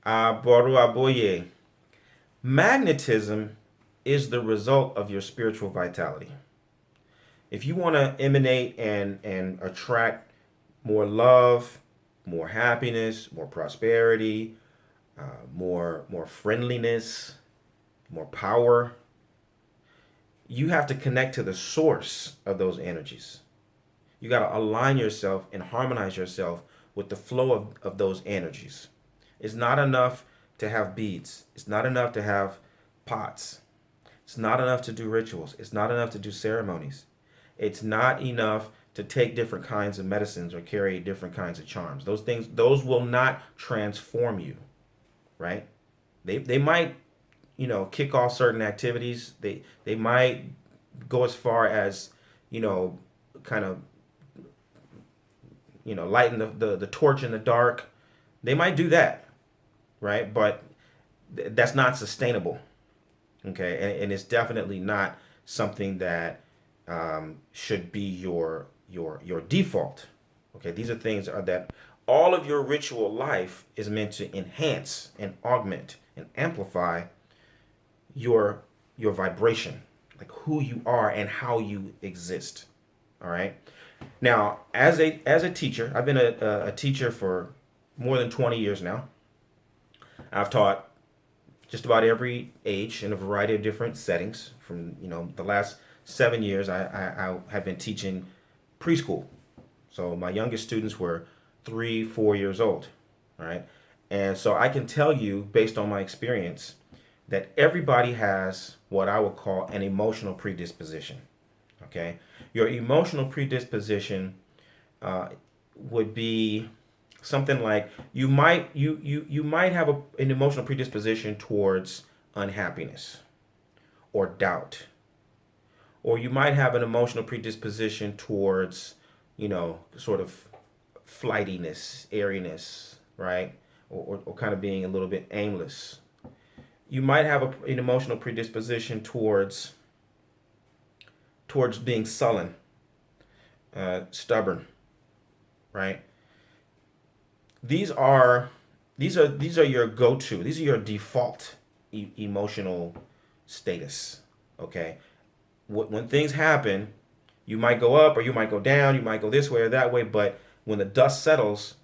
Aboru aboye. Magnetism is the result of your spiritual vitality. If you want to emanate and attract more love, more happiness, more prosperity, more friendliness, more power, you have to connect to the source of those energies. You got to align yourself and harmonize yourself with the flow of those energies. It's not enough to have beads. It's not enough to have pots. It's not enough to do rituals. It's not enough to do ceremonies. It's not enough to take different kinds of medicines or carry different kinds of charms. Those things, those will not transform you, right? They might, kick off certain activities. They might go as far as, you know, kind of, lighten the torch in the dark. They might do that, right? But that's not sustainable. Okay, and it's definitely not something that should be your default. Okay, these are things that all of your ritual life is meant to enhance and augment and amplify your your vibration, like who you are and how you exist. All right. Now, as a teacher, I've been a teacher for more than 20 years now. I've taught just about every age in a variety of different settings. From the last 7 years, I have been teaching preschool. So my youngest students were 3, 4 years old, right? And so I can tell you, based on my experience, that everybody has what I would call an emotional predisposition. Okay, your emotional predisposition would be something like you might have an emotional predisposition towards unhappiness or doubt, or you might have an emotional predisposition towards sort of flightiness, airiness, right? Or kind of being a little bit aimless. You might have an emotional predisposition towards being sullen, stubborn, right? These are these are your go-to. These are your default emotional status. Okay, when things happen, you might go up or you might go down. You might go this way or that way. But when the dust settles,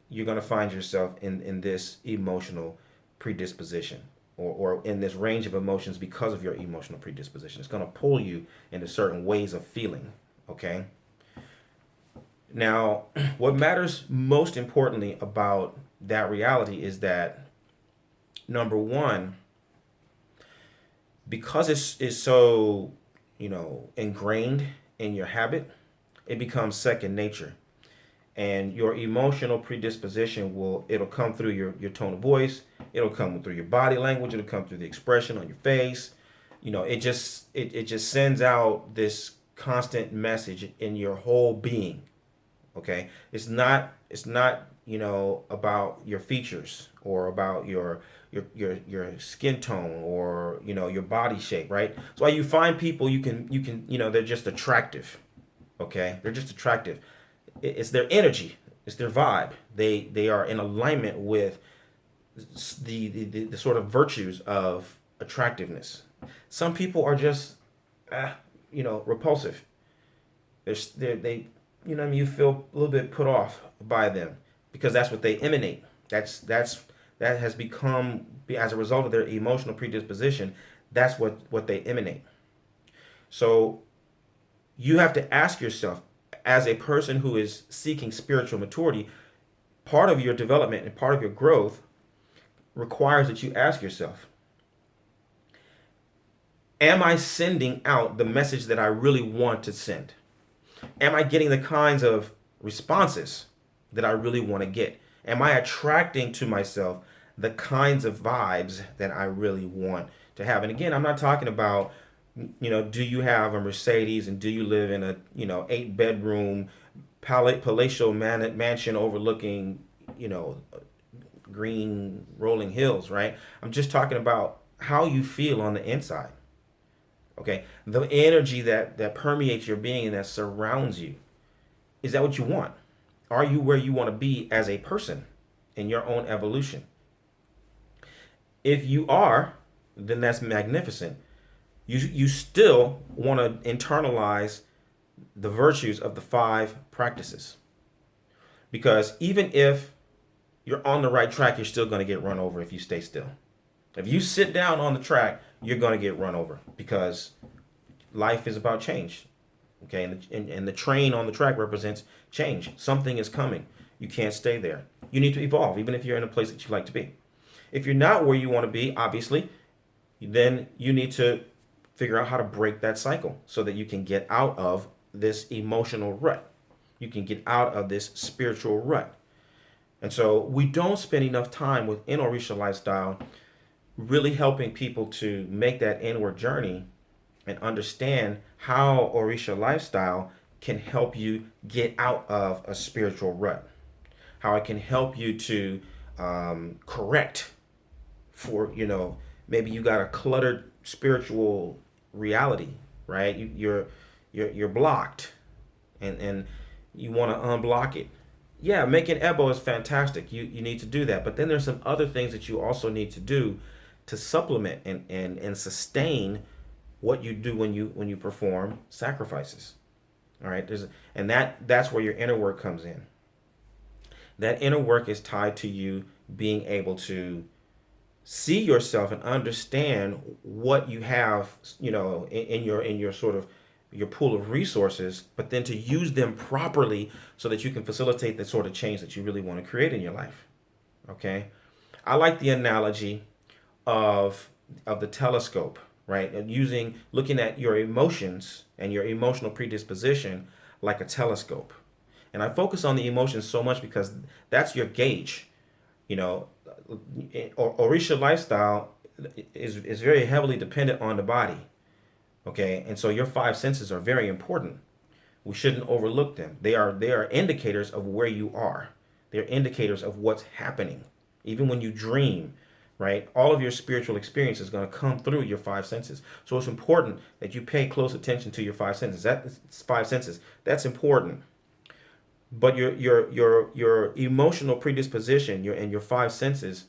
you're gonna find yourself in this emotional predisposition. Or in this range of emotions because of your emotional predisposition. It's going to pull you into certain ways of feeling. Okay. Now, what matters most importantly about that reality is that, number one, because it's so ingrained in your habit, it becomes second nature. And your emotional predisposition it'll come through your tone of voice, it'll come through your body language, it'll come through the expression on your face. It just sends out this constant message in your whole being. Okay, it's not about your features or about your skin tone or your body shape, right? That's why you find people, you can they're just attractive. Okay, they're just attractive. It's their energy, it's their vibe. They are in alignment with the sort of virtues of attractiveness. Some people are just repulsive. They you feel a little bit put off by them because that's what they emanate. That has become, as a result of their emotional predisposition, that's what they emanate. So you have to ask yourself, as a person who is seeking spiritual maturity, part of your development and part of your growth requires that you ask yourself, am I sending out the message that I really want to send? Am I getting the kinds of responses that I really want to get? Am I attracting to myself the kinds of vibes that I really want to have? And again, I'm not talking about, do you have a Mercedes and do you live in a, 8 bedroom palatial mansion overlooking, green rolling hills, right? I'm just talking about how you feel on the inside. Okay, the energy that permeates your being and that surrounds you. Is that what you want? Are you where you want to be as a person in your own evolution? If you are, then that's magnificent. You still want to internalize the virtues of the 5 practices, because even if you're on the right track, you're still going to get run over if you stay still. If you sit down on the track, you're going to get run over, because life is about change. Okay, and the train on the track represents change. Something is coming. You can't stay there. You need to evolve, even if you're in a place that you like to be. If you're not where you want to be, obviously, then you need to figure out how to break that cycle so that you can get out of this emotional rut. You can get out of this spiritual rut. And so we don't spend enough time within Orisha lifestyle really helping people to make that inward journey and understand how Orisha lifestyle can help you get out of a spiritual rut, how it can help you to correct for, maybe you got a cluttered spiritual reality, right? You're blocked, and you want to unblock it. Yeah, making Ebo is fantastic. You need to do that. But then there's some other things that you also need to do to supplement and sustain what you do when you perform sacrifices. All right. That's where your inner work comes in. That inner work is tied to you being able to see yourself and understand what you have, in your sort of your pool of resources, but then to use them properly so that you can facilitate the sort of change that you really want to create in your life. Okay? I like the analogy of the telescope, right? And looking at your emotions and your emotional predisposition like a telescope. And I focus on the emotions so much because that's your gauge. Orisha lifestyle is very heavily dependent on the body. Okay, and so your 5 senses are very important. We shouldn't overlook them. They are indicators of where you are. They're indicators of what's happening. Even when you dream, right? All of your spiritual experience is going to come through your 5 senses. So it's important that you pay close attention to your 5 senses. That's 5 senses. That's important. But your emotional predisposition, your 5 senses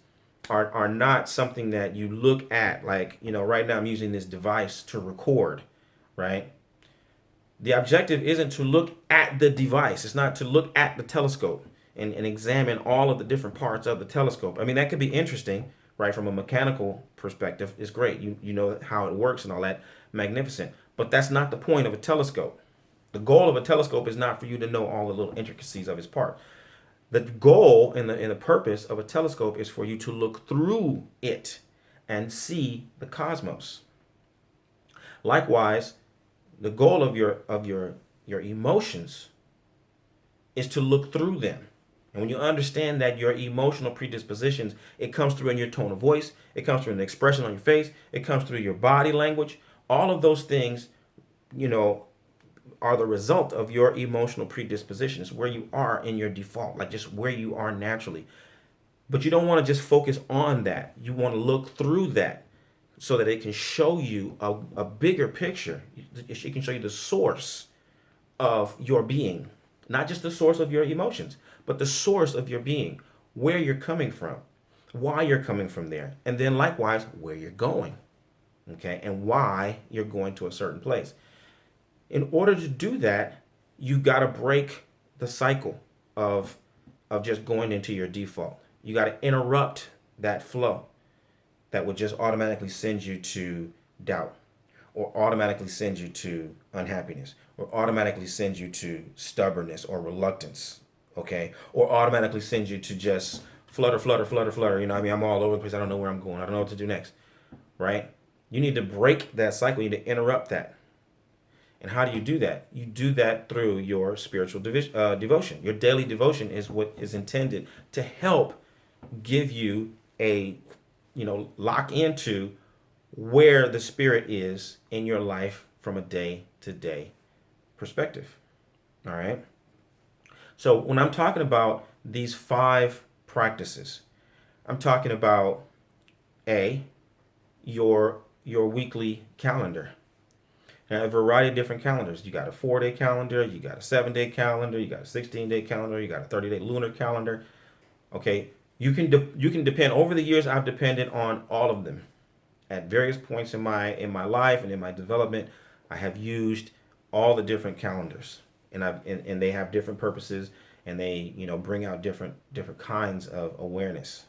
are not something that you look at, like, right now I'm using this device to record, right? The objective isn't to look at the device. It's not to look at the telescope and examine all of the different parts of the telescope. I mean, that could be interesting, right? From a mechanical perspective, it's great. You know how it works and all that, magnificent. But that's not the point of a telescope. The goal of a telescope is not for you to know all the little intricacies of its part. The goal and the purpose of a telescope is for you to look through it and see the cosmos. Likewise, the goal of your emotions is to look through them. And when you understand that your emotional predispositions, it comes through in your tone of voice, it comes through an expression on your face, it comes through your body language. All of those things, are the result of your emotional predispositions, where you are in your default, like just where you are naturally. But you don't want to just focus on that. You want to look through that so that it can show you a bigger picture. It can show you the source of your being, not just the source of your emotions, but the source of your being, where you're coming from, why you're coming from there, and then likewise where you're going, okay, and why you're going to a certain place. In order to do that, you got to break the cycle of just going into your default. You got to interrupt that flow that would just automatically send you to doubt, or automatically send you to unhappiness, or automatically send you to stubbornness or reluctance, okay? Or automatically send you to just flutter, flutter, flutter, flutter. I'm all over the place. I don't know where I'm going. I don't know what to do next, right? You need to break that cycle. You need to interrupt that. And how do you do that? You do that through your spiritual devotion. Your daily devotion is what is intended to help give you lock into where the spirit is in your life from a day-to-day perspective. All right? So when I'm talking about these 5 practices, I'm talking about your weekly calendar. Now, a variety of different calendars. You got a 4-day calendar, you got a 7-day calendar, you got a 16-day calendar, you got a 30-day lunar calendar. Okay, You can depend. Over the years, I've depended on all of them at various points in my life and in my development. I have used all the different calendars, and they have different purposes, and they bring out different kinds of awareness,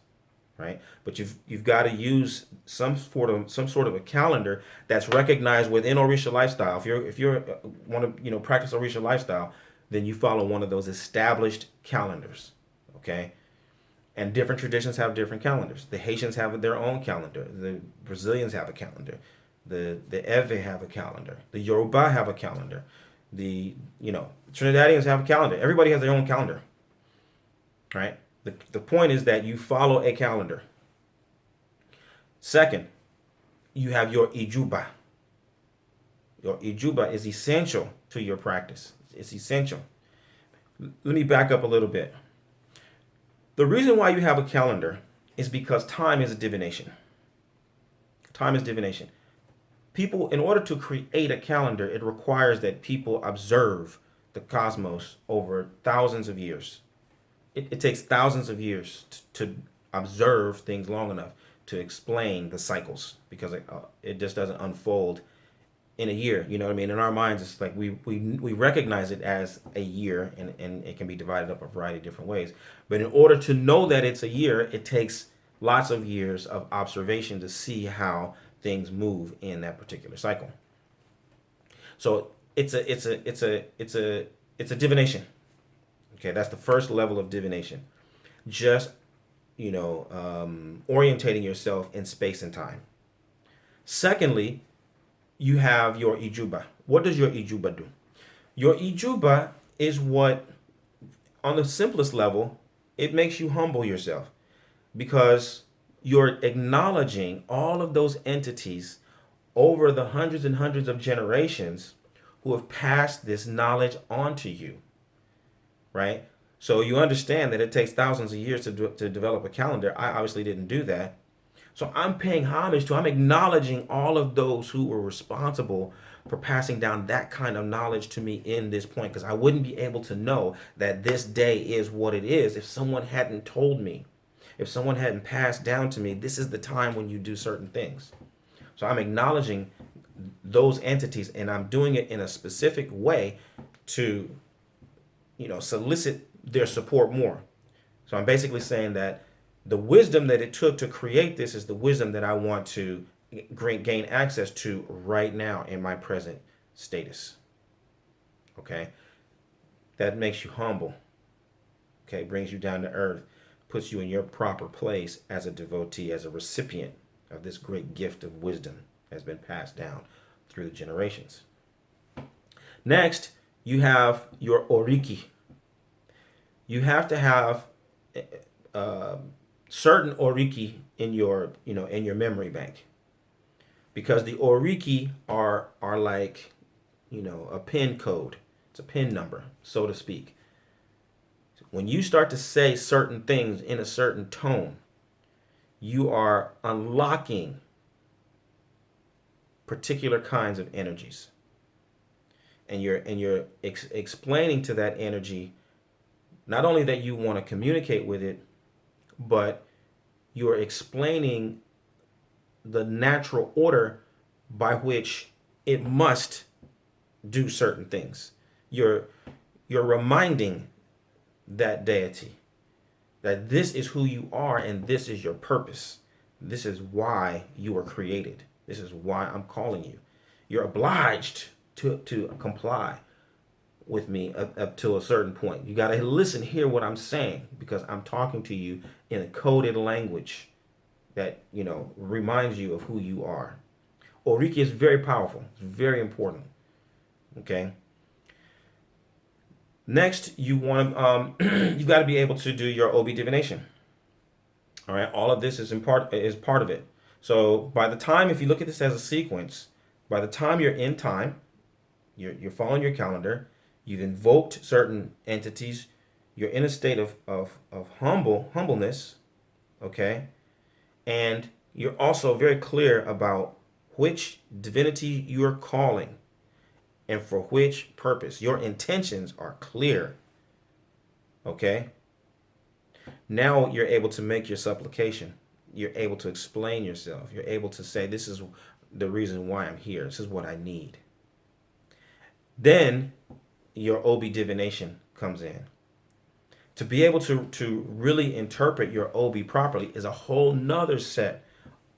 right? But you've got to use some sort of a calendar that's recognized within Orisha lifestyle. If you're want to practice Orisha lifestyle, then you follow one of those established calendars, okay? And different traditions have different calendars. The Haitians have their own calendar. The Brazilians have a calendar. The Ewe have a calendar. The Yoruba have a calendar. The Trinidadians have a calendar. Everybody has their own calendar, right? The point is that you follow a calendar. Second, you have your ijuba. Your ijuba is essential to your practice. It's essential. Let me back up a little bit. The reason why you have a calendar is because time is a divination. Time is divination. People, in order to create a calendar, it requires that people observe the cosmos over thousands of years. It takes thousands of years to observe things long enough to explain the cycles, because it just doesn't unfold in a year. You know what I mean? In our minds, it's like we recognize it as a year, and it can be divided up a variety of different ways. But in order to know that it's a year, it takes lots of years of observation to see how things move in that particular cycle. So it's a divination. Okay, that's the first level of divination. Just orientating yourself in space and time. Secondly, you have your ijuba. What does your ijuba do? Your ijuba is what, on the simplest level, it makes you humble yourself, because you're acknowledging all of those entities over the hundreds and hundreds of generations who have passed this knowledge on to you, right? So you understand that it takes thousands of years to develop a calendar. I obviously didn't do that. So I'm paying homage I'm acknowledging all of those who were responsible for passing down that kind of knowledge to me in this point, because I wouldn't be able to know that this day is what it is if someone hadn't told me, if someone hadn't passed down to me, this is the time when you do certain things. So I'm acknowledging those entities, and I'm doing it in a specific way to, solicit their support more. So I'm basically saying that the wisdom that it took to create this is the wisdom that I want to gain access to right now in my present status. Okay? That makes you humble. Okay? Brings you down to earth, puts you in your proper place as a devotee, as a recipient of this great gift of wisdom that has been passed down through the generations. Next, you have your oriki. You have to have certain oriki in your memory bank, because the oriki are like a pin code. It's a pin number, so to speak. When you start to say certain things in a certain tone, you are unlocking particular kinds of energies, and you're explaining to that energy not only that you want to communicate with it, but you're explaining the natural order by which it must do certain things. You're reminding that deity that this is who you are and this is your purpose. This is why you were created. This is why I'm calling you. You're obliged to comply with me up to a certain point. You got to listen, hear what I'm saying, because I'm talking to you in a coded language that, reminds you of who you are. Oriki is very powerful. It's very important. Okay. Next, you want you've got to be able to do your OB divination. All right. All of this is part of it. So by the time, if you look at this as a sequence, by the time you're in time, you're following your calendar. You've invoked certain entities. You're in a state of humbleness, okay? And you're also very clear about which divinity you're calling and for which purpose. Your intentions are clear, okay? Now you're able to make your supplication. You're able to explain yourself. You're able to say, this is the reason why I'm here. This is what I need. Then your OB divination comes in. To be able to really interpret your OB properly is a whole nother set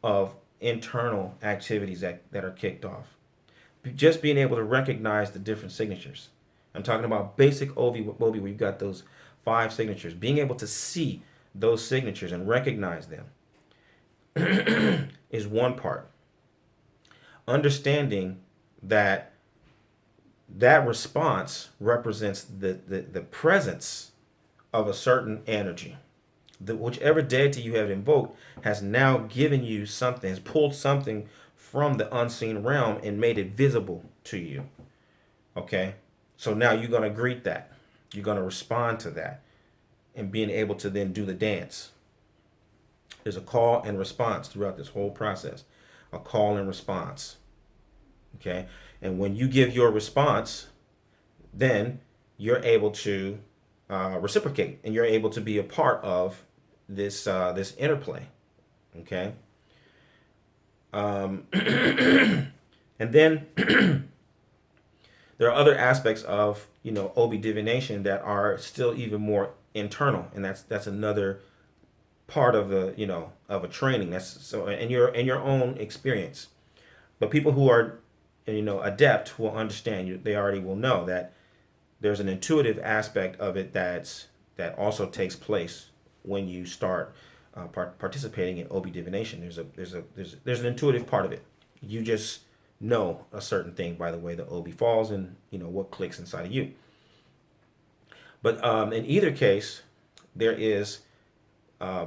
of internal activities that are kicked off. Just being able to recognize the different signatures. I'm talking about basic OB where you've got those 5 signatures. Being able to see those signatures and recognize them is one part. Understanding that response represents the presence of a certain energy. Whichever deity you have invoked has now given you something, has pulled something from the unseen realm and made it visible to you. Okay? So now you're going to greet that. You're going to respond to that and being able to then do the dance. There's a call and response throughout this whole process. A call and response. Okay? And when you give your response, then you're able to reciprocate, and you're able to be a part of this interplay. Okay? And then there are other aspects of OB divination that are still even more internal, and that's another part of of a training. That's so, and your own experience. But people who are adept will understand. They already will know that there's an intuitive aspect of it that also takes place when you start participating in OB divination. There's an intuitive part of it. You just know a certain thing by the way the OB falls and what clicks inside of you. But in either case, there is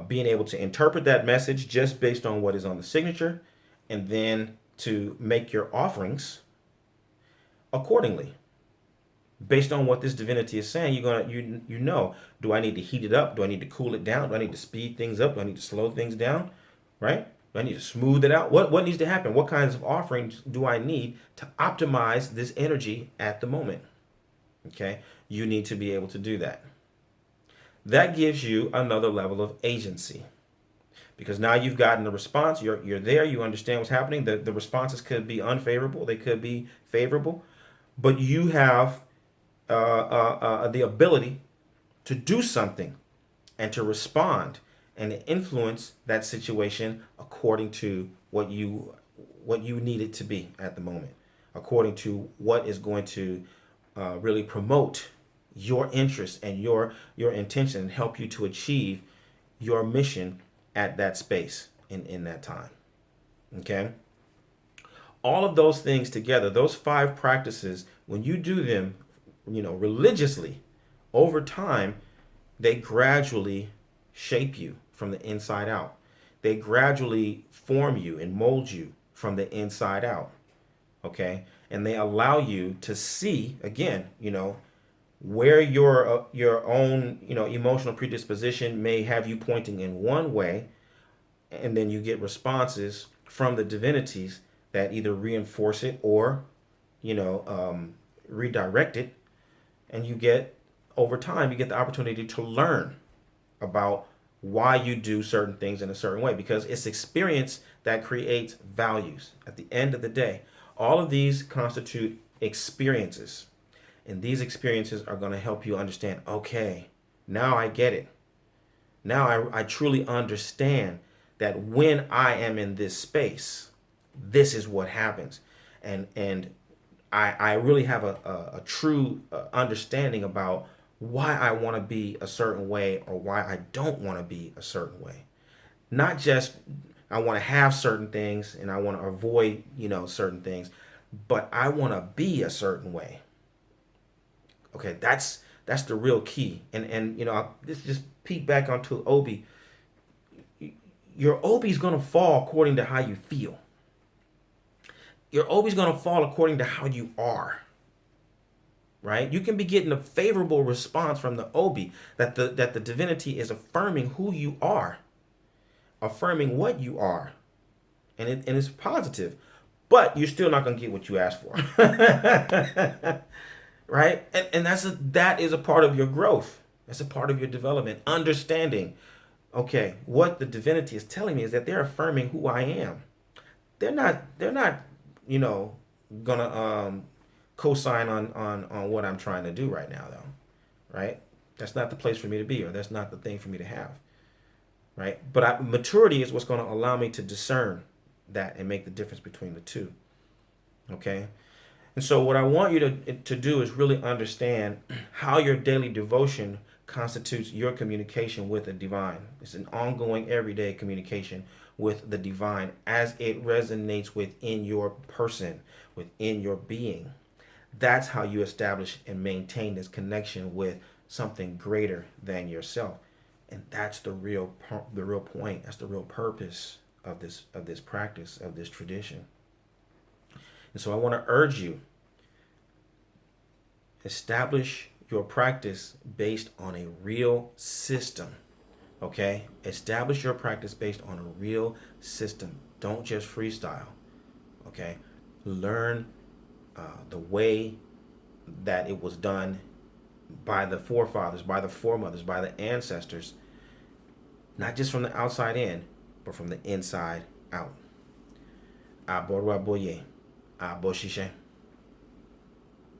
being able to interpret that message just based on what is on the signature, and then to make your offerings accordingly. Based on what this divinity is saying, you're gonna do I need to heat it up? Do I need to cool it down? Do I need to speed things up? Do I need to slow things down? Right? Do I need to smooth it out? What needs to happen? What kinds of offerings do I need to optimize this energy at the moment? Okay? You need to be able to do that. That gives you another level of agency. Because now you've gotten the response, you're there, you understand what's happening. The responses could be unfavorable, they could be favorable, but you have the ability to do something and to respond and to influence that situation according to what you need it to be at the moment, according to what is going to really promote your interest and your intention and help you to achieve your mission at that space in that time. Okay? All of those things together, those 5 practices, when you do them, religiously, over time, they gradually shape you from the inside out. They gradually form you and mold you from the inside out. Okay? And they allow you to see, again, where your own emotional predisposition may have you pointing in one way, and then you get responses from the divinities that either reinforce it or redirect it, and over time you get the opportunity to learn about why you do certain things in a certain way, because it's experience that creates values. At the end of the day, all of these constitute experiences. And these experiences are going to help you understand, okay, now I get it. Now I truly understand that when I am in this space, this is what happens. And I really have a true understanding about why I want to be a certain way or why I don't want to be a certain way. Not just I want to have certain things and I want to avoid, certain things, but I want to be a certain way. Okay, that's the real key. And this just peek back onto Obi. Your Obi is going to fall according to how you feel. Your Obi is going to fall according to how you are. Right? You can be getting a favorable response from the Obi that the divinity is affirming who you are, affirming what you are, and it's positive. But you're still not going to get what you asked for. Right? And that is a part of your growth. It's a part of your development. Understanding, okay, what the divinity is telling me is that they're affirming who I am. They're not, you know, gonna co-sign on what I'm trying to do right now though. Right? That's not the place for me to be, or that's not the thing for me to have. Right? But maturity is what's going to allow me to discern that and make the difference between the two. Okay? And so, what I want you to do is really understand how your daily devotion constitutes your communication with the divine. It's an ongoing, everyday communication with the divine as it resonates within your person, within your being. That's how you establish and maintain this connection with something greater than yourself. And that's the real point. That's the real purpose of this practice, of this tradition. And so I want to urge you, establish your practice based on a real system. Okay? Establish your practice based on a real system. Don't just freestyle. Okay? Learn the way that it was done by the forefathers, by the foremothers, by the ancestors, not just from the outside in, but from the inside out. Aboruaboye, aboshishe.